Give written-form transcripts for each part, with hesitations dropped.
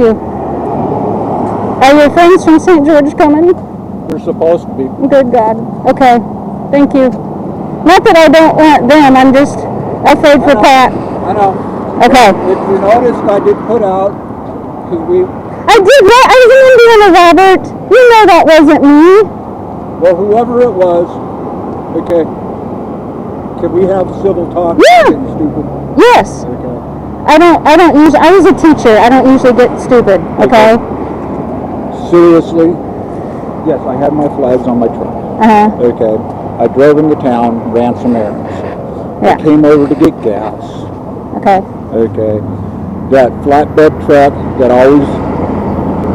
you. Are your friends from St. George coming? They're supposed to be. Good God. Okay. Thank you. Not that I don't want them. I'm just afraid for Pat. I know. Okay. If you noticed, I did put out, because we... I did what? I was in Indiana, Robert. You know that wasn't me. Well, whoever it was, okay. Can we have civil talk? Yeah. Stupid? Yes. Okay. I don't usually, I was a teacher. I don't usually get stupid. Okay? Seriously? Yes, I had my flags on my truck. Uh-huh. Okay. I drove into town, ran some errands. Yeah. I came over to get gas. Okay. Okay. That flatbed truck that always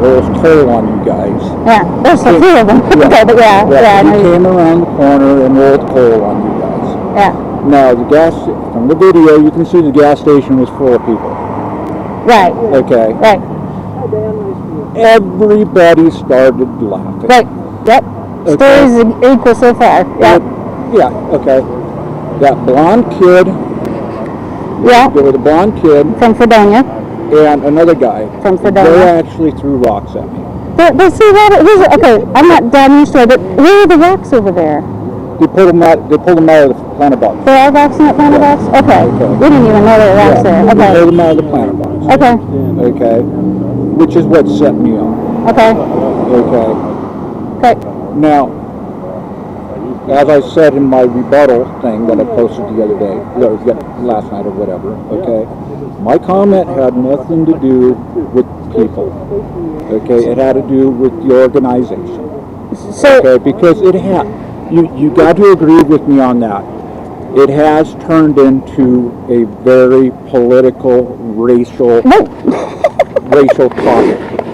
rolls coal on you guys. Yeah, there's a few of them. Okay, but yeah. He came around the corner and rolled coal on you guys. Yeah. Now, from the video, you can see the gas station was full of people. Right. Okay. Right. Everybody started laughing. Right. Yep. Okay. Stories equal so far. Yep. Yeah, okay. That blonde kid. Yeah. There was a blonde kid. From Fredonia. And another guy. From Fredonia. They actually threw rocks at me. But see, okay, I'm not down used to it, but where are the rocks over there? They pulled them out of the planter box. There are rocks in that planter box? Okay. We didn't even know there were rocks there. Okay. They pulled them out of the planter box. Okay. Okay. Which is what set me off. Okay. Okay. Okay. Now, as I said in my rebuttal thing that I posted the other day, last night or whatever, okay, my comment had nothing to do with people. Okay, it had to do with the organization. So, okay, because it had. You got to agree with me on that. It has turned into a very political, racial topic.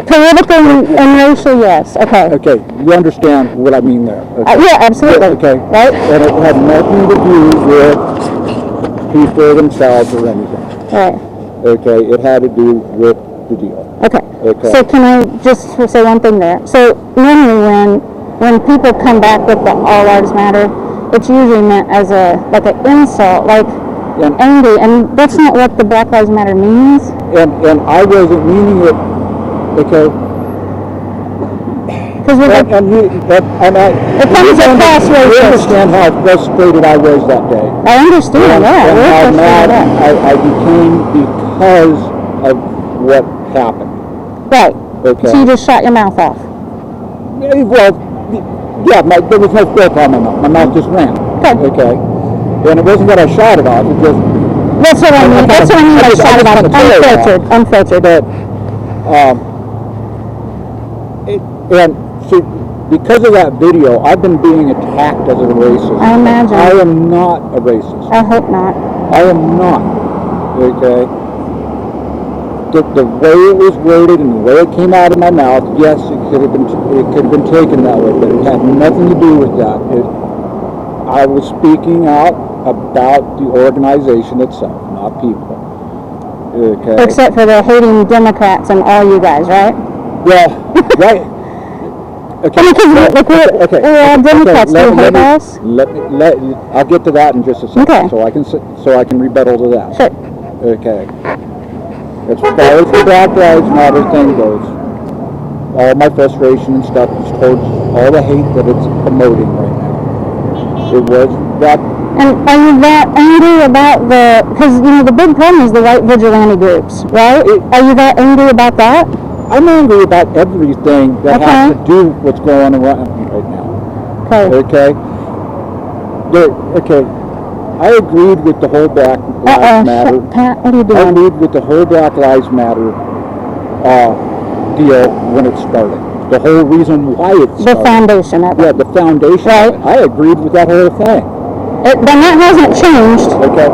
Political and racial, yes. Okay. Okay, you understand what I mean there. Okay. Yeah, absolutely. Okay. Right? And it had nothing to do with people themselves or anything. Right. Okay, it had to do with the deal. Okay. Okay. So can I just say one thing there? So normally when people come back with the all lives matter, it's usually meant as an insult, like angry, and that's not what the Black Lives Matter means. And I wasn't meaning it, okay. Because it comes across racist. You understand how frustrated I was that day. I understand, and how mad I became because of what happened. Right. Okay. So you just shot your mouth off. Well, yeah, there was no filth on my mouth. My mouth just ran. Okay. And it wasn't that I shot it off. It just. That's what I mean. That's what I mean by shot it off. Unfiltered. But, and see, because of that video, I've been being attacked as a racist. I imagine. I am not a racist. I hope not. I am not. Okay. The way it was worded and the way it came out of my mouth, yes, it could have been taken that way, but it had nothing to do with that. I was speaking out about the organization itself, not people. Okay. Except for the hating Democrats and all you guys, right? Well, right. Okay. Because we're all Democrats. Do you hate us? I'll get to that in just a second. Okay. So I can rebuttal to that. Sure. Okay. As far as the Black Lives Matter thing goes, all my frustration and stuff is towards all the hate that it's promoting right now. It was that. And are you that angry about because the big problem is the white vigilante groups, right? Are you that angry about that? I'm angry about everything that has to do with what's going around right now. Okay. Okay. I agreed with the whole Black Lives Matter. Pat, what are you doing? I agreed with the whole Black Lives Matter deal when it started. The whole reason why it started. The foundation of it. Yeah, the foundation of it. I agreed with that whole thing. Then that hasn't changed. Okay.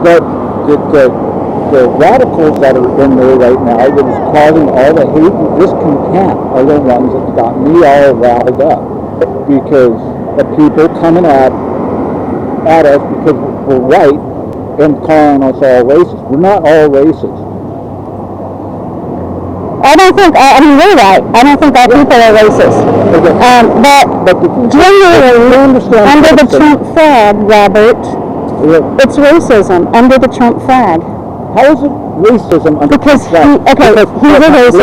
But the radicals that are in there right now that is causing all the hate and discontent are the ones that got me all riled up. Because of people coming at us because we're white and calling us all racist. We're not all racist. I don't think, you're right. I don't think all people are racist. Okay. But generally, under the Trump flag, Robert, it's racism under the Trump flag. How is it racism under Because he, control. okay, he's a racist.